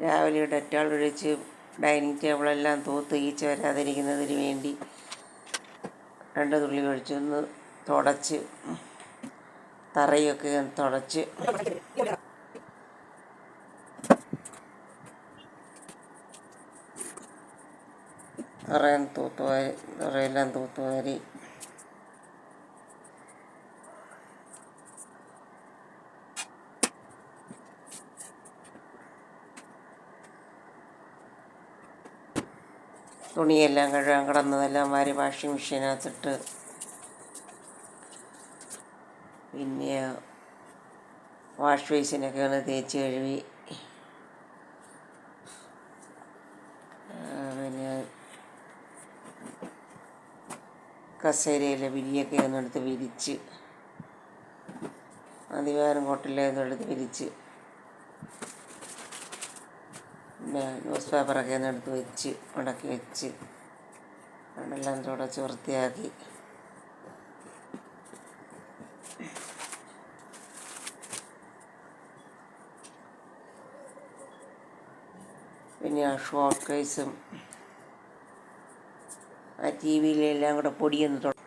രാവിലെ ഡെറ്റോൾ ഒഴിച്ച് ഡൈനിങ് ടേബിളെല്ലാം തൂത്ത് ഈച്ച വരാതിരിക്കുന്നതിന് വേണ്ടി 2 തുള്ളി ഒഴിച്ചൊന്ന് തുടച്ച് തറയൊക്കെ തുടച്ച് തറയെല്ലാം തൂത്തുവാരി തുണിയെല്ലാം കഴുകാൻ കിടന്നതെല്ലാം വാരി വാഷിംഗ് മെഷീനകത്തിട്ട് പിന്നെ വാഷ് ബേസിനൊക്കെ ഒന്ന് തേച്ച് കഴുകി പിന്നെ കസേരയിലെ വിരിയൊക്കെ ഒന്നെടുത്ത് വിരിച്ച് അധികാരം കൊട്ടിലേന്നെടുത്ത് വിരിച്ച് പിന്നെ ന്യൂസ് പേപ്പറൊക്കെ ഒന്നെടുത്ത് വെച്ച് മടക്കി വെച്ച് അതെല്ലാം തുടച്ച് വൃത്തിയാക്കി പിന്നെ ആ ഷോക്കേസും ആ ടി വിയിലെല്ലാം കൂടെ പൊടിയൊന്ന്